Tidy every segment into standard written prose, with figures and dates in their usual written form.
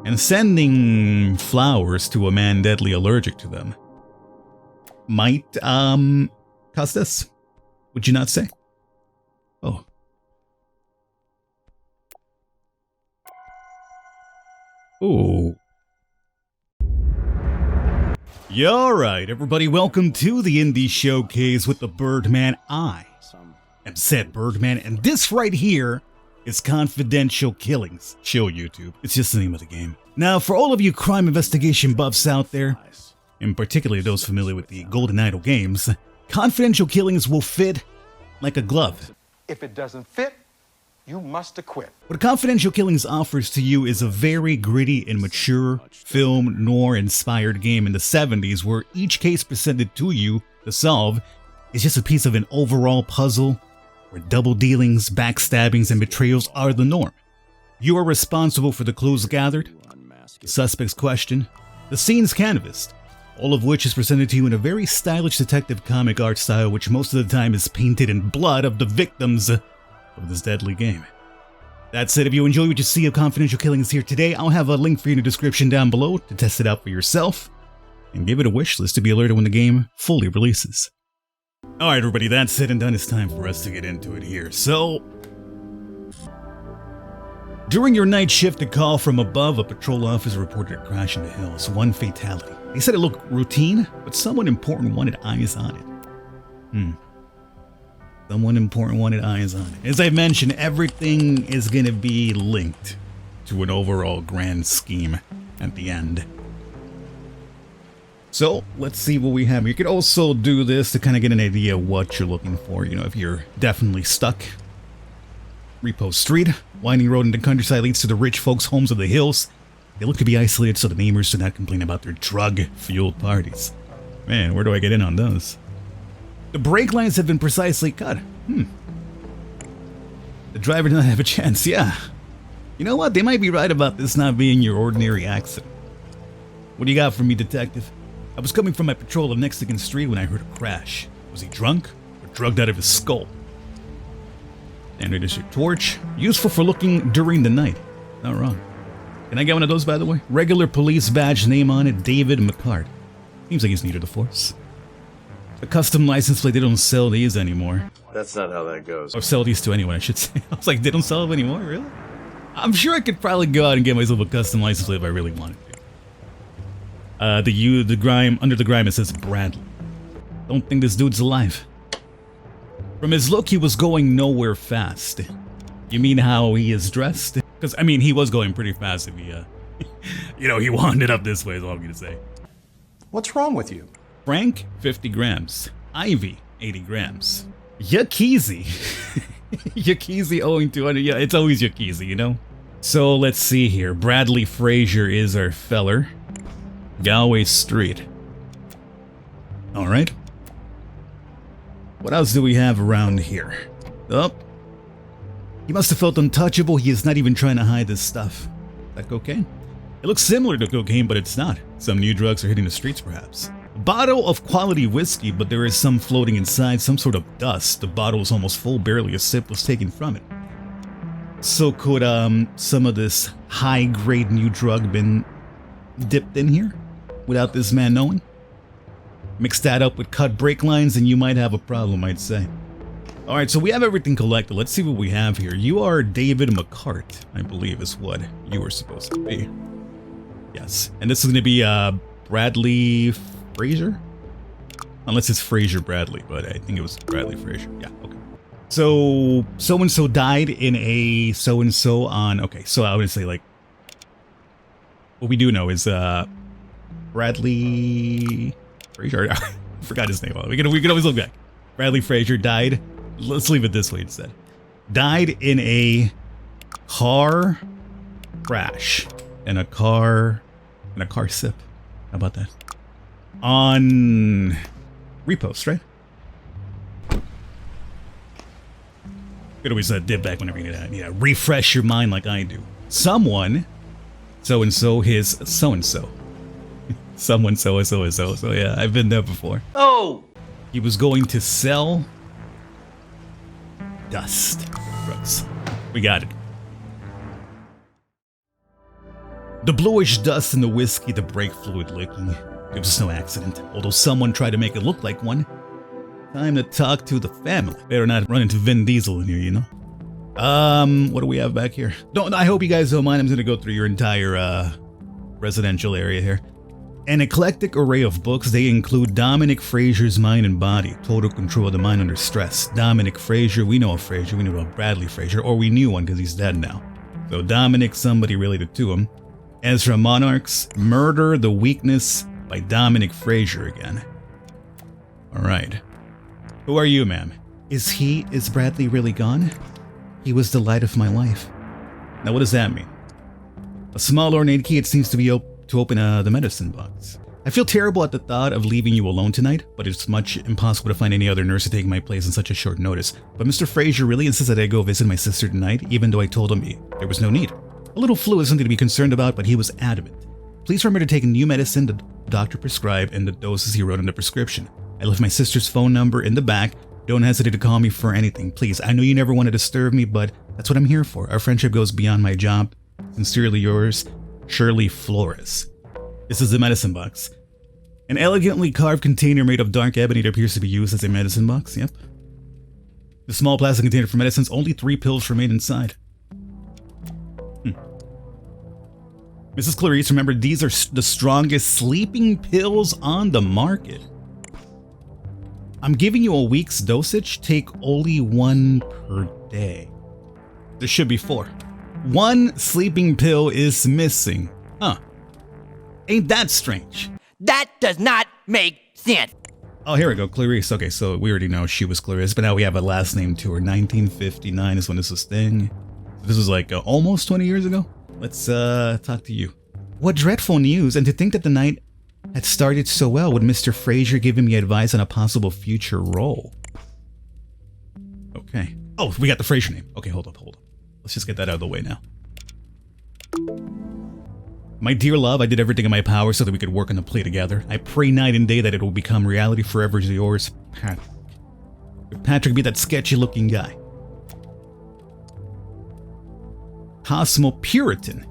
And sending flowers to a man deadly allergic to them might, cause this. Would you not say? Oh. Ooh. Yeah, alright, everybody, welcome to the Indie Showcase with the Birdman. I am said Birdman, and this right here is Confidential Killings. Chill, YouTube. It's just the name of the game. Now, for all of you crime investigation buffs out there, and particularly those familiar with the Golden Idol games, Confidential Killings will fit like a glove. If it doesn't fit, you must acquit. What Confidential Killings offers to you is a very gritty and mature film noir-inspired game in the 70s where each case presented to you to solve is just a piece of an overall puzzle where double dealings, backstabbings, and betrayals are the norm. You are responsible for the clues gathered, the suspect's questioned, the scenes canvassed, all of which is presented to you in a very stylish detective comic art style which most of the time is painted in blood of the victims of this deadly game. That said, if you enjoy what you see of Confidential Killings here today, I'll have a link for you in the description down below to test it out for yourself, and give it a wish list to be alerted when the game fully releases. Alright everybody, that's said and done. It's time for us to get into it here. So, during your night shift, a call from above, a patrol officer reported a crash in the hills, one fatality. They said it looked routine, but someone important wanted eyes on it. Someone important wanted eyes on it. As I mentioned, everything is going to be linked to an overall grand scheme at the end. So, let's see what we have. You could also do this to kind of get an idea of what you're looking for. You know, if you're definitely stuck. Repo Street, winding road in the countryside leads to the rich folks' homes of the hills. They look to be isolated so the neighbors do not complain about their drug-fueled parties. Man, where do I get in on those? The brake lines have been precisely cut. The driver did not have a chance, yeah. You know what, they might be right about this not being your ordinary accident. What do you got for me, detective? I was coming from my patrol of Mexican Street when I heard a crash. Was he drunk or drugged out of his skull? Standard issue torch, useful for looking during the night. Not wrong. Can I get one of those, by the way? Regular police badge, name on it, David McCart. Seems like he's new to the force. A custom license plate, they don't sell these anymore. That's not how that goes. Or sell these to anyone, I should say. I was like, they don't sell them anymore, really? I'm sure I could probably go out and get myself a custom license plate if I really wanted to. The grime, under the grime it says Bradley. Don't think this dude's alive. From his look, he was going nowhere fast. You mean how he is dressed? Because, I mean, he was going pretty fast if he, you know, he wandered up this way is all I'm gonna say. What's wrong with you? Frank, 50 grams. Ivy, 80 grams. Yakeezy. Yakeezy owing 200. Yeah, it's always Yakeezy, you know? So, let's see here. Bradley Frazier is our feller. Galway Street. Alright. What else do we have around here? Oh. He must have felt untouchable. He is not even trying to hide this stuff. Is that cocaine? It looks similar to cocaine, but it's not. Some new drugs are hitting the streets, perhaps. A bottle of quality whiskey, but there is some floating inside, some sort of dust. The bottle is almost full, barely a sip was taken from it. So could some of this high-grade new drug been dipped in here without this man knowing? Mix that up with cut brake lines and you might have a problem, I'd say. Alright, so we have everything collected. Let's see what we have here. You are David McCart, I believe is what you were supposed to be. Yes, and this is going to be Bradley Frazier? Unless it's Frazier Bradley, but I think it was Bradley Frazier. Yeah, okay. So, so-and-so died in a so-and-so on... Okay, so I would say, like... What we do know is, Bradley... Frazier? I forgot his name. We can always look back. Bradley Frazier died... Let's leave it this way instead. Died in a car crash. And a car sip. How about that? On repost, right? Could always dip back whenever you need that. Yeah, refresh your mind like I do. Someone, so-and-so, his so-and-so. Someone so-and-so. So yeah, I've been there before. Oh! He was going to sell dust. Gross. We got it. The bluish dust in the whiskey, the brake fluid leaking. It was no accident, although someone tried to make it look like one. Time to talk to the family. Better not run into Vin Diesel in here, you know? What do we have back here? I hope you guys don't mind. I'm going to go through your entire, residential area here. An eclectic array of books. They include Dominic Fraser's Mind and Body, Total Control of the Mind Under Stress. Dominic Fraser, we know of Fraser, we know about Bradley Fraser, or we knew one because he's dead now. So Dominic, somebody related to him. Ezra Monarchs, Murder, the Weakness by Dominic Fraser again. Alright. Who are you, ma'am? Is Bradley really gone? He was the light of my life. Now what does that mean? A small ornate key, it seems to be to open the medicine box. I feel terrible at the thought of leaving you alone tonight, but it's much impossible to find any other nurse to take my place in such a short notice. But Mr. Fraser really insists that I go visit my sister tonight, even though I told him there was no need. A little flu is something to be concerned about, but he was adamant. Please remember to take new medicine the doctor prescribed and the doses he wrote in the prescription. I left my sister's phone number in the back. Don't hesitate to call me for anything, please. I know you never want to disturb me, but that's what I'm here for. Our friendship goes beyond my job. Sincerely yours, Shirley Flores. This is the medicine box. An elegantly carved container made of dark ebony that appears to be used as a medicine box, yep. The small plastic container for medicines, only 3 pills remain inside. Mrs. Clarice, remember these are the strongest sleeping pills on the market. I'm giving you a week's dosage, take only 1 per day. There should be 4. 1 sleeping pill is missing. Huh. Ain't that strange? That does not make sense. Oh, here we go, Clarice. Okay, so we already know she was Clarice, but now we have a last name to her. 1959 is when this was thing. This was like almost 20 years ago. Let's talk to you. What dreadful news, and to think that the night had started so well with Mr. Fraser giving me advice on a possible future role. Okay. Oh, we got the Fraser name. Okay, hold up. Let's just get that out of the way now. My dear love, I did everything in my power so that we could work on the play together. I pray night and day that it will become reality. Forever is yours, Patrick. Patrick, be that sketchy looking guy. Cosmopuritan.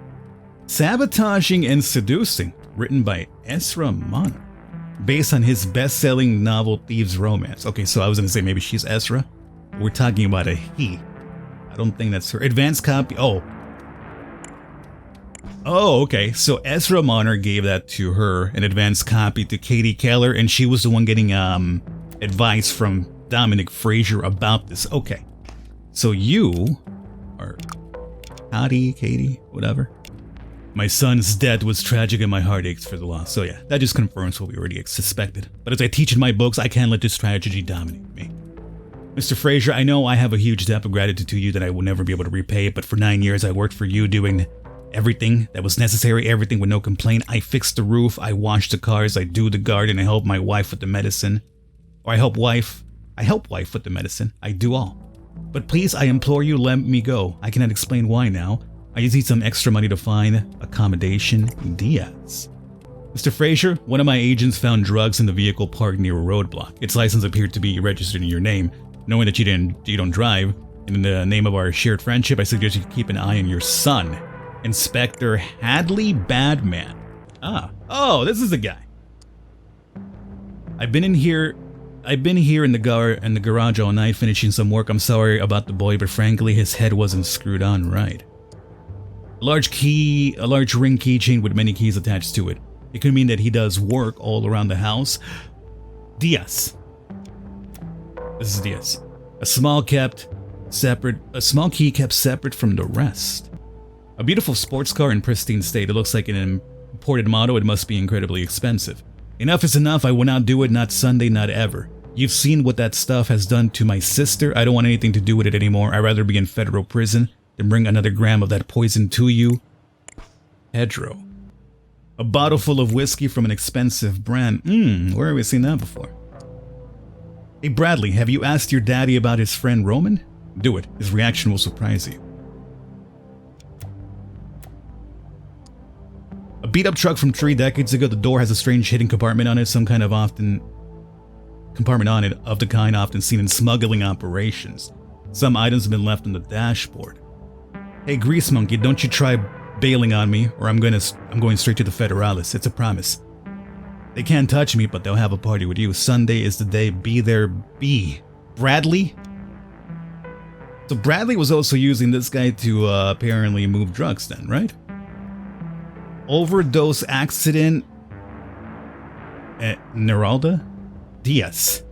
Sabotaging and Seducing, written by Ezra Monarch, based on his best-selling novel Thieves' Romance. Okay, so I was going to say maybe she's Ezra. We're talking about a he. I don't think that's her. Advanced copy. Oh, okay. So Ezra Monarch gave that to her, an advanced copy to Katie Keller, and she was the one getting advice from Dominic Fraser about this. Okay, so you are Katie, whatever. My son's death was tragic and my heart aches for the loss. So yeah, that just confirms what we already suspected. But as I teach in my books, I can't let this tragedy dominate me. Mr. Fraser, I know I have a huge debt of gratitude to you that I will never be able to repay, but for 9 years I worked for you doing everything that was necessary, everything with no complaint. I fixed the roof, I washed the cars, I do the garden, I help my wife with the medicine. Or I help wife with the medicine. I do all. But please, I implore you, let me go. I cannot explain why now. I just need some extra money to find accommodation. Diaz. Mr. Fraser, one of my agents found drugs in the vehicle parked near a roadblock. Its license appeared to be registered in your name. Knowing that you don't drive, and in the name of our shared friendship, I suggest you keep an eye on your son, Inspector Hadley Badman. Oh, this is the guy. I've been here in the garage all night finishing some work. I'm sorry about the boy, but frankly, his head wasn't screwed on right. A large ring keychain with many keys attached to it. It could mean that he does work all around the house. Diaz. This is Diaz. A small key kept separate from the rest. A beautiful sports car in pristine state. It looks like an imported model. It must be incredibly expensive. Enough is enough. I will not do it. Not Sunday, not ever. You've seen what that stuff has done to my sister. I don't want anything to do with it anymore. I'd rather be in federal prison than bring another gram of that poison to you. Pedro. A bottle full of whiskey from an expensive brand. Where have we seen that before? Hey Bradley, have you asked your daddy about his friend Roman? Do it. His reaction will surprise you. A beat-up truck from 3 decades ago. The door has a strange hidden compartment on it, of the kind often seen in smuggling operations. Some items have been left on the dashboard. Hey Grease Monkey, don't you try bailing on me, or I'm going straight to the Federalis. It's a promise. They can't touch me, but they'll have a party with you. Sunday is the day. Be there. Be. Bradley? So Bradley was also using this guy to apparently move drugs then, right? Overdose accident at Neralda Diaz.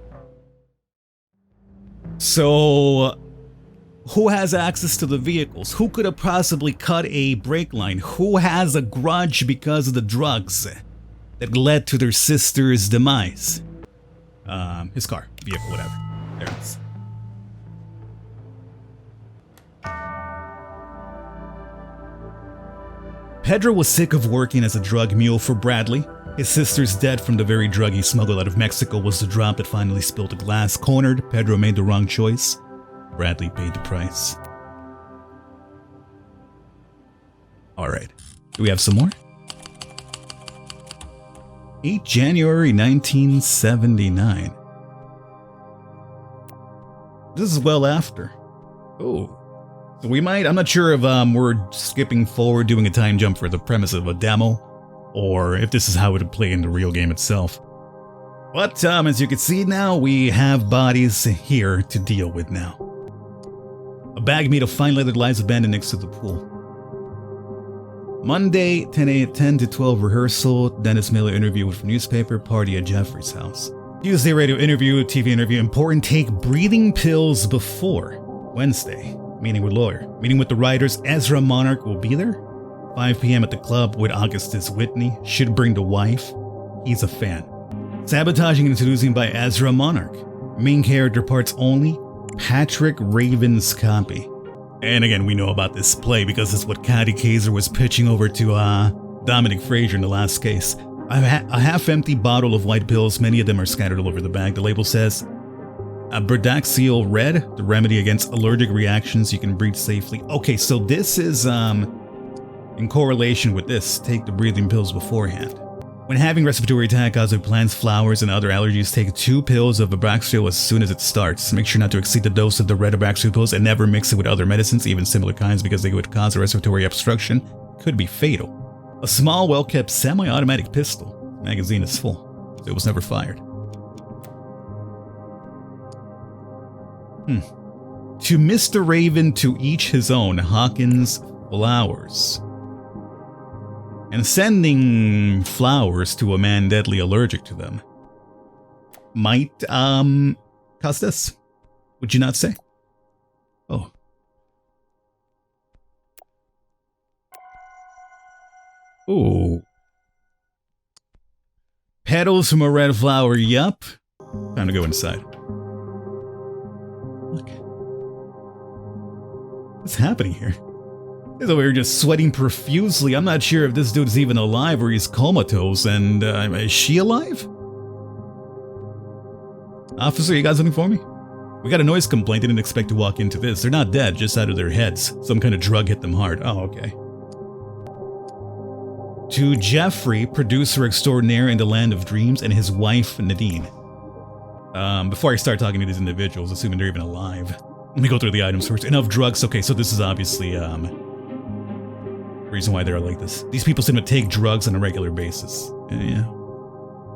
So, who has access to the vehicles? Who could have possibly cut a brake line? Who has a grudge because of the drugs that led to their sister's demise? His car, vehicle, whatever. There it is. Pedro was sick of working as a drug mule for Bradley. His sister's dead from the very drug he smuggled out of Mexico was the drop that finally spilled the glass. Cornered, Pedro made the wrong choice. Bradley paid the price. Alright, do we have some more? 8 January 1979. This is well after. Oh. So we might, I'm not sure if we're skipping forward, doing a time jump for the premise of a demo, or if this is how it would play in the real game itself. But as you can see now, we have bodies here to deal with now. A bag made of fine leather lies abandoned next to the pool. Monday, 10 to 12 rehearsal, Dennis Miller interview with newspaper, party at Jeffrey's house. Tuesday radio interview, TV interview, important take breathing pills before. Wednesday, meeting with lawyer. Meeting with the writers, Ezra Monarch will be there. 5 p.m. at the club with Augustus Whitney. Should bring the wife. He's a fan. Sabotaging and seducing by Ezra Monarch. Main character parts only. Patrick Raven's copy. And again, we know about this play because it's what Caddy Kaiser was pitching over to Dominic Frazier in the last case. A half-empty bottle of white pills. Many of them are scattered all over the bag. The label says, Berdaxiol Red, the remedy against allergic reactions. You can breathe safely. Okay, so this is in correlation with this. Take the breathing pills beforehand. When having respiratory attack causing plants, flowers, and other allergies, take 2 pills of Berdaxiol as soon as it starts. Make sure not to exceed the dose of the red Berdaxiol pills and never mix it with other medicines, even similar kinds, because they would cause a respiratory obstruction. Could be fatal. A small, well-kept semi-automatic pistol. Magazine is full, so it was never fired. To Mr. Raven, to each his own. Hawkins flowers. And sending flowers to a man deadly allergic to them might cause this. Would you not say? Oh. Ooh. Petals from a red flower, yup. Time to go inside. Look. What's happening here? He's over here just sweating profusely. I'm not sure if this dude's even alive or he's comatose. And is she alive? Officer, you got something for me? We got a noise complaint. Didn't expect to walk into this. They're not dead, just out of their heads. Some kind of drug hit them hard. Oh, okay. To Jeffrey, producer extraordinaire in the land of dreams, and his wife, Nadine. Before I start talking to these individuals, assuming they're even alive, let me go through the items first. Enough drugs. Okay, so this is obviously, reason why they're like this. These people seem to take drugs on a regular basis. Yeah.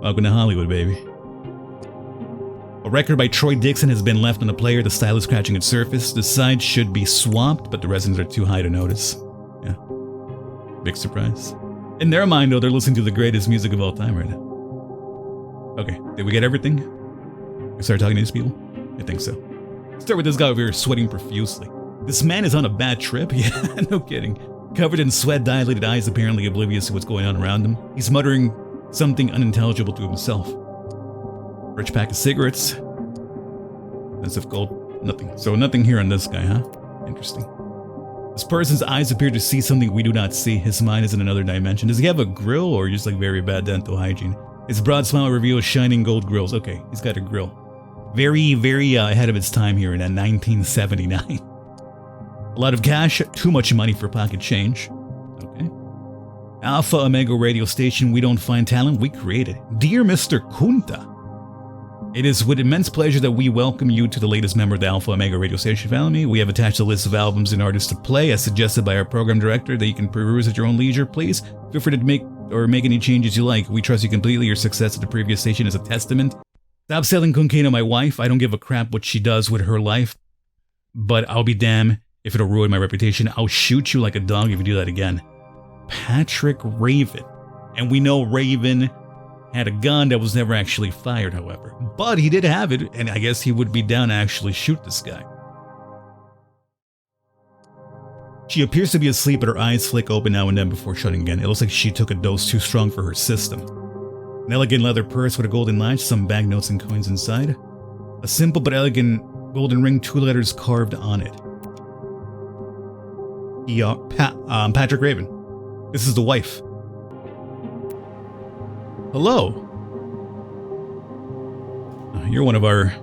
Welcome to Hollywood, baby. A record by Troy Dixon has been left on the player. The style is scratching its surface. The sides should be swapped, but the resins are too high to notice. Yeah. Big surprise. In their mind, though, they're listening to the greatest music of all time right now. Okay, did we get everything? We start talking to these people? I think so. Start with this guy over here sweating profusely. This man is on a bad trip. Yeah, no kidding. Covered in sweat, dilated eyes, apparently oblivious to what's going on around him. He's muttering something unintelligible to himself. Rich pack of cigarettes. As if gold. Nothing. So nothing here on this guy, huh? Interesting. This person's eyes appear to see something we do not see. His mind is in another dimension. Does he have a grill or just like very bad dental hygiene? His broad smile reveals shining gold grills. Okay, he's got a grill. Very, very ahead of its time here in 1979. A lot of cash, too much money for pocket change. Okay. Alpha Omega radio station, we don't find talent, we create it. Dear Mr. Kunta. It is with immense pleasure that we welcome you to the latest member of the Alpha Omega radio station family. We have attached a list of albums and artists to play as suggested by our program director that you can peruse at your own leisure. Please feel free to make any changes you like. We trust you completely. Your success at the previous station is a testament. Stop selling cocaine to my wife. I don't give a crap what she does with her life, but I'll be damned if it'll ruin my reputation. I'll shoot you like a dog if you do that again. Patrick Raven. And we know Raven had a gun that was never actually fired, however. But he did have it, and I guess he would be down to actually shoot this guy. She appears to be asleep, but her eyes flick open now and then before shutting again. It looks like she took a dose too strong for her system. An elegant leather purse with a golden latch, some banknotes and coins inside. A simple but elegant golden ring, 2 letters carved on it. Patrick Raven. This is the wife. Hello. You're one of our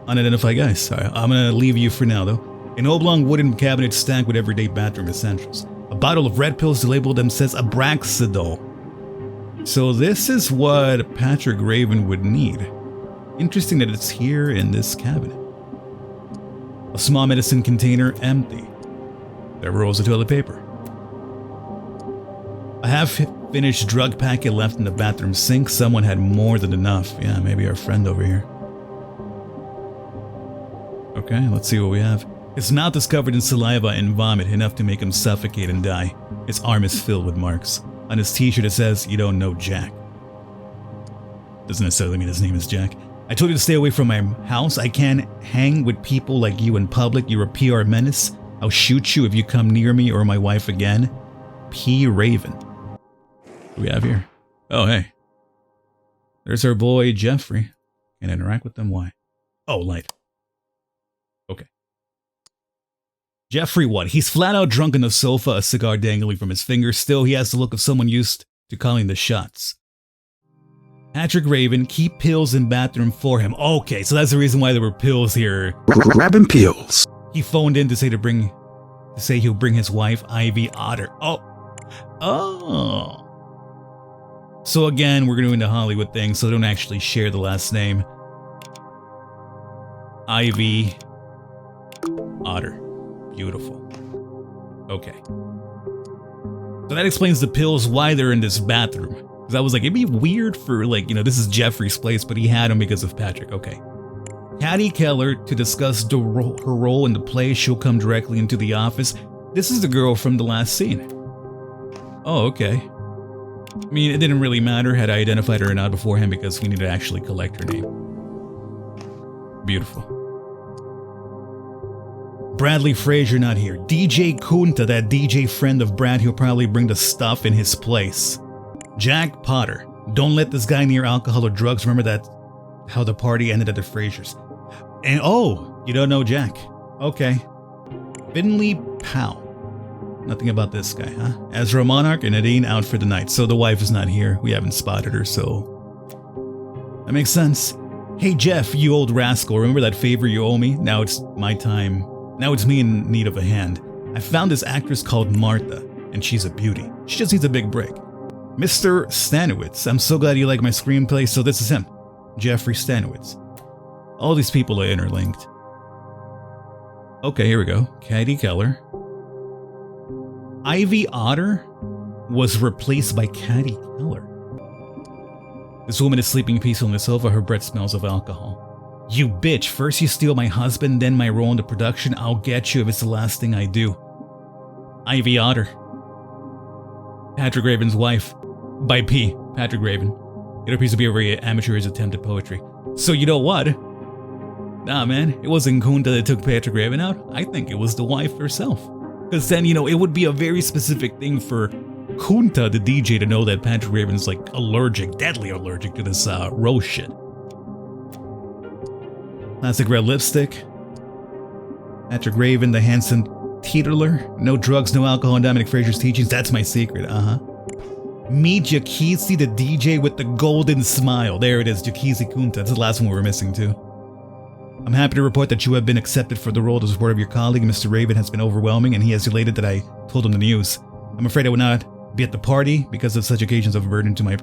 unidentified guys. Sorry, I'm gonna leave you for now, though. An oblong wooden cabinet stacked with everyday bathroom essentials. A bottle of red pills labeled them says Abraxadol. So this is what Patrick Raven would need. Interesting that it's here in this cabinet. A small medicine container empty. There were rolls of toilet paper. A half-finished drug packet left in the bathroom sink. Someone had more than enough. Yeah, maybe our friend over here. Okay, let's see what we have. His mouth is covered in saliva and vomit, enough to make him suffocate and die. His arm is filled with marks. On his t-shirt it says, "You don't know Jack." Doesn't necessarily mean his name is Jack. I told you to stay away from my house. I can't hang with people like you in public. You're a PR menace. I'll shoot you if you come near me or my wife again. P. Raven. What do we have here? Oh, hey. There's our boy, Jeffrey. Can't interact with them? Why? Oh, light. Okay. Jeffrey what? He's flat out drunk on the sofa, a cigar dangling from his fingers. Still, he has the look of someone used to calling the shots. Patrick Raven, keep pills in bathroom for him. Okay, so that's the reason why there were pills here. Grabbing pills. He phoned in to say he'll bring his wife, Ivy Otter. Oh. So again, we're doing the Hollywood thing, so don't actually share the last name. Ivy Otter. Beautiful. Okay. So that explains the pills, why they're in this bathroom. Because I was like, it'd be weird for this is Jeffrey's place, but he had them because of Patrick. Okay. Hattie Keller to discuss her role in the play. She'll come directly into the office. This is the girl from the last scene. Oh, okay. I mean, it didn't really matter had I identified her or not beforehand because we need to actually collect her name. Beautiful. Bradley Frazier not here. DJ Kunta, that DJ friend of Brad, he'll probably bring the stuff in his place. Jack Potter. Don't let this guy near alcohol or drugs. Remember that how the party ended at the Fraziers. And oh, you don't know Jack. Okay. Finley Powell. Nothing about this guy, huh? Ezra Monarch and Nadine out for the night. So the wife is not here. We haven't spotted her, so that makes sense. Hey Jeff, you old rascal. Remember that favor you owe me? Now it's my time. Now it's me in need of a hand. I found this actress called Martha, and she's a beauty. She just needs a big break. Mr. Stanowitz. I'm so glad you like my screenplay. So this is him. Jeffrey Stanowitz. All these people are interlinked. Okay, here we go. Hattie Keller. Ivy Otter was replaced by Hattie Keller. This woman is sleeping peacefully on the sofa. Her breath smells of alcohol. You bitch. First you steal my husband, then my role in the production. I'll get you if it's the last thing I do. Ivy Otter. Patrick Raven's wife. By P. Patrick Raven. It appears to be a very amateurish attempt at poetry. So you know what? Nah, man. It wasn't Kunta that took Patrick Raven out. I think it was the wife herself. Because then, it would be a very specific thing for Kunta, the DJ, to know that Patrick Raven's deadly allergic to this rose shit. Classic red lipstick. Patrick Raven, the handsome teetotaler. No drugs, no alcohol, and Dominic Frazier's teachings. That's my secret, Meet Jakisi, the DJ with the golden smile. There it is, Jakisi Kunta. That's the last one we were missing, too. I'm happy to report that you have been accepted for the role. The support of your colleague, Mr. Raven, has been overwhelming, and he has elated that I told him the news. I'm afraid I would not be at the party because of such occasions of a burden to my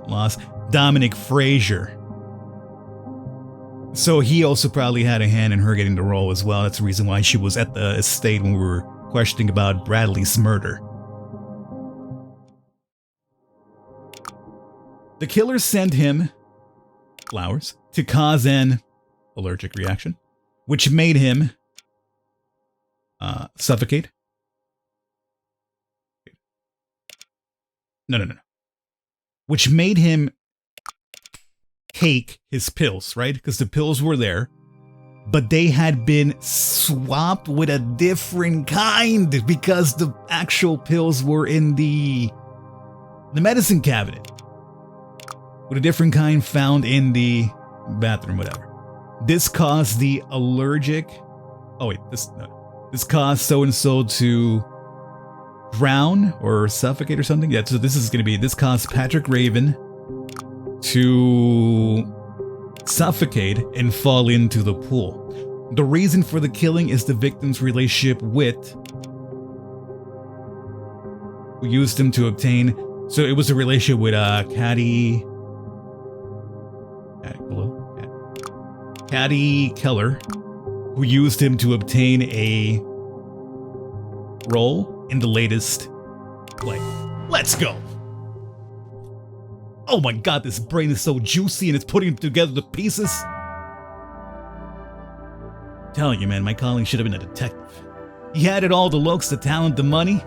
loss. Dominic Frazier. So he also probably had a hand in her getting the role as well. That's the reason why she was at the estate when we were questioning about Bradley's murder. The killer sent him flowers to cause an allergic reaction, which made him suffocate. No. Which made him take his pills, right? Because the pills were there, but they had been swapped with a different kind because the actual pills were in the medicine cabinet with a different kind found in the bathroom, whatever. This caused the allergic. Oh wait, this caused so-and-so to drown or suffocate or something. Yeah, so this caused Patrick Raven to suffocate and fall into the pool. The reason for the killing is the victim's relationship with who used him to obtain. So it was a relationship with Caddy Keller, who used him to obtain a role in the latest play. Let's go! Oh my god, this brain is so juicy and it's putting together the pieces. I'm telling you, man, my calling should have been a detective. He had it all, the looks, the talent, the money.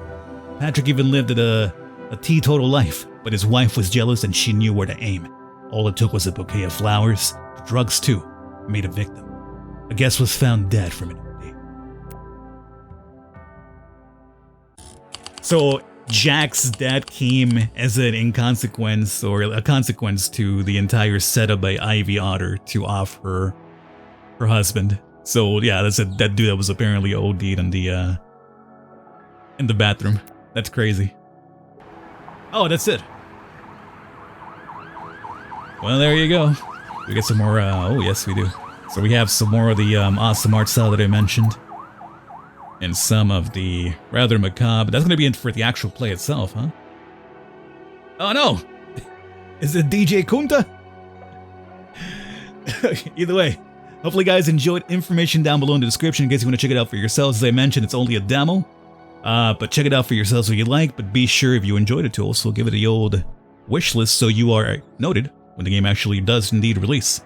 Patrick even lived a teetotal life, but his wife was jealous and she knew where to aim. All it took was a bouquet of flowers, drugs too, made a victim. A guest was found dead from an OD. So Jack's death came as an inconsequence or a consequence to the entire setup by Ivy Otter to off her husband. So yeah, that dude that was apparently OD'd in the bathroom. That's crazy. Oh, that's it. Well, there you go. We get some more, oh yes we do. So we have some more of the awesome art style that I mentioned. And some of the rather macabre. That's going to be in for the actual play itself, huh? Oh no! Is it DJ Kunta? Either way, hopefully guys enjoyed. Information down below in the description in case you want to check it out for yourselves. As I mentioned, it's only a demo. But check it out for yourselves if you like. But be sure if you enjoyed it to also give it the old wish list so you are noted when the game actually does indeed release.